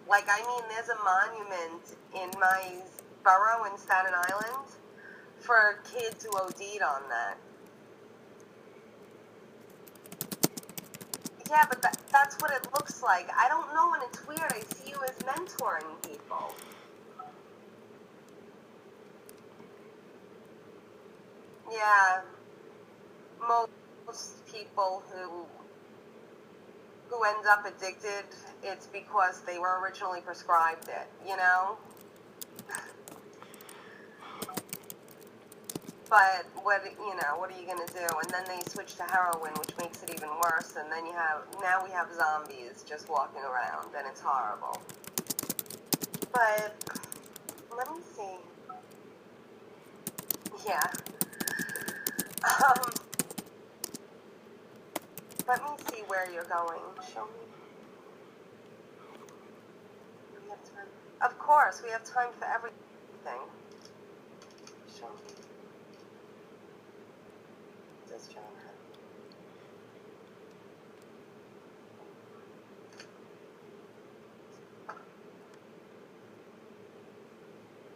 Like, I mean, there's a monument in my borough in Staten Island for kids who OD'd on that. Yeah, but that's what it looks like. I don't know, and it's weird. I see you as mentoring people. Yeah. Most people who end up addicted, it's because they were originally prescribed it, you know? But what are you gonna do? And then they switch to heroin, which makes it even worse, and then now we have zombies just walking around, and it's horrible. But let me see. Yeah. Let me see where you're going. Show me. We have time. Of course, we have time for everything. Show me. This John.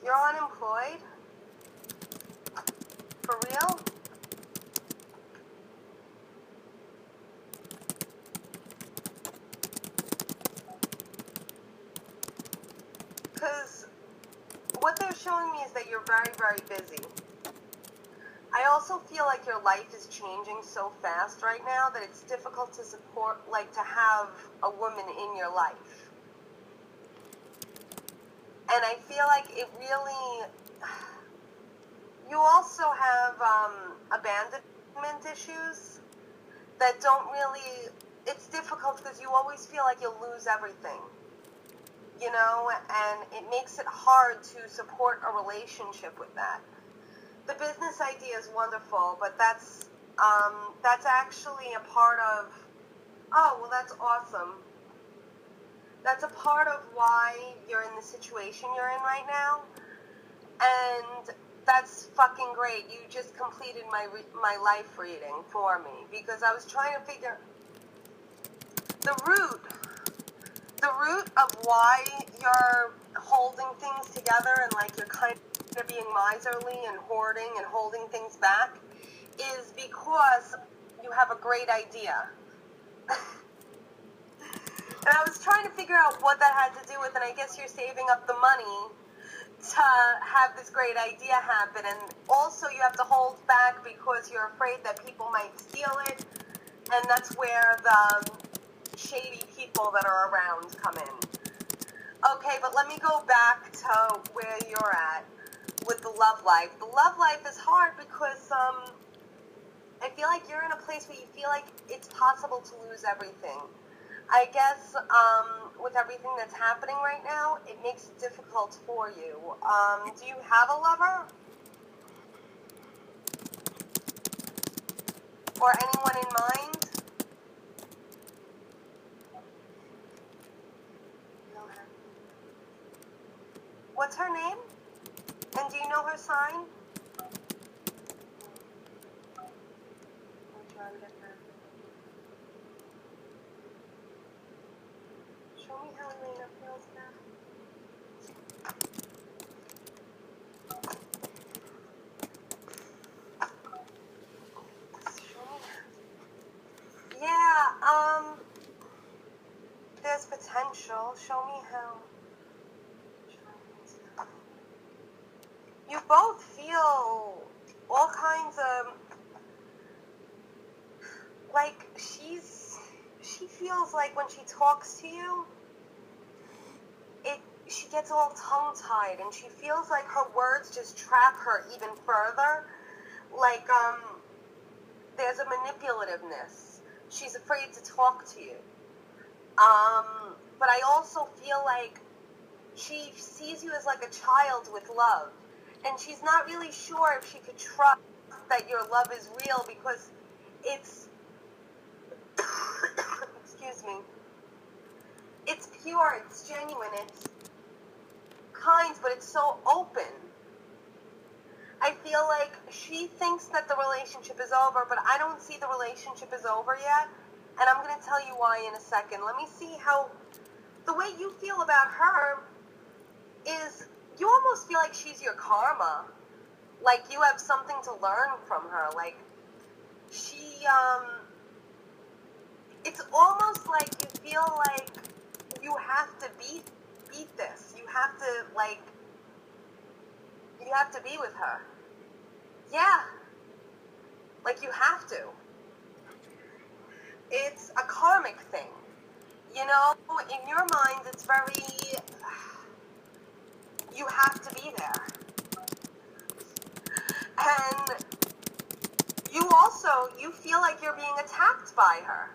You're unemployed? For real? Because what they're showing me is that you're very, very busy. I also feel like your life is changing so fast right now that it's difficult to support, like, to have a woman in your life. And I feel like it really... You also have abandonment issues that don't really... It's difficult because you always feel like you'll lose everything. You know, and it makes it hard to support a relationship with that. The business idea is wonderful, but that's actually a part of... Oh, well, that's awesome. That's a part of why you're in the situation you're in right now, and that's fucking great. You just completed my life reading for me, because I was trying to figure the root of why you're holding things together and like you're kind of being miserly and hoarding and holding things back is because you have a great idea. And I was trying to figure out what that had to do with, and I guess you're saving up the money to have this great idea happen, and also you have to hold back because you're afraid that people might steal it, and that's where the shady people that are around come in. Okay, but let me go back to where you're at with the love life. The love life is hard because I feel like you're in a place where you feel like it's possible to lose everything. I guess with everything that's happening right now, it makes it difficult for you. Do you have a lover? Or anyone in mind? What's her name? And do you know her sign? I'm trying to get her. Show me how Elena feels now. Yeah, there's potential. Show me how. You both feel all kinds of, like, she feels like when she talks to you, she gets all tongue-tied, and she feels like her words just trap her even further. Like, there's a manipulativeness. She's afraid to talk to you. But I also feel like she sees you as like a child with love. And she's not really sure if she could trust that your love is real because it's, excuse me, it's pure, it's genuine, it's kind, but it's so open. I feel like she thinks that the relationship is over, but I don't see the relationship is over yet. And I'm going to tell you why in a second. Let me see how, the way you feel about her is you almost feel like she's your karma. Like you have something to learn from her. Like she, it's almost like you feel like you have to beat this. You have to, like, you have to be with her. Yeah. Like you have to. It's a karmic thing. You know, in your mind, it's very, you have to be there. And you feel like you're being attacked by her.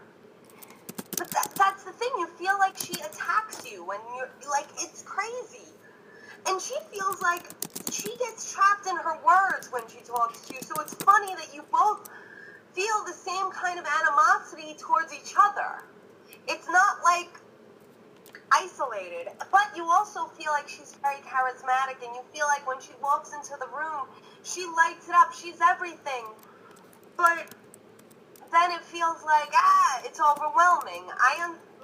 But that's the thing, you feel like she attacks you when you're, like, it's crazy. And she feels like she gets trapped in her words when she talks to you, so it's funny that you both feel the same kind of animosity towards each other. It's not like isolated, but you also feel like she's very charismatic, and you feel like when she walks into the room, she lights it up, she's everything. But then it feels like, it's overwhelming.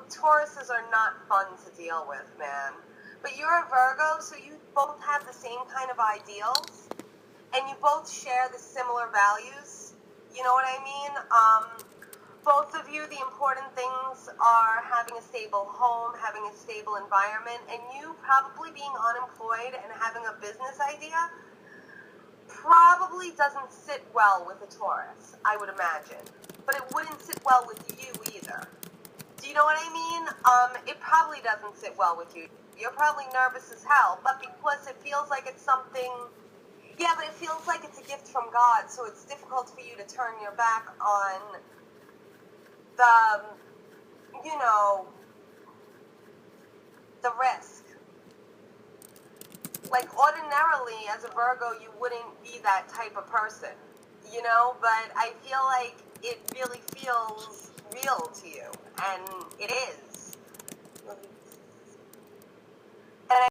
Tauruses are not fun to deal with, man. But you're a Virgo, so you both have the same kind of ideals, and you both share the similar values. You know what I mean? Both of you, the important things are having a stable home, having a stable environment, and you probably being unemployed and having a business idea probably doesn't sit well with a Taurus, I would imagine. But it wouldn't sit well with you either. Do you know what I mean? It probably doesn't sit well with you. You're probably nervous as hell, but because it feels like it's something, yeah, but it feels like it's a gift from God, so it's difficult for you to turn your back on the, you know, the risk. Like, ordinarily, as a Virgo, you wouldn't be that type of person, you know, but I feel like it really feels real to you, and it is.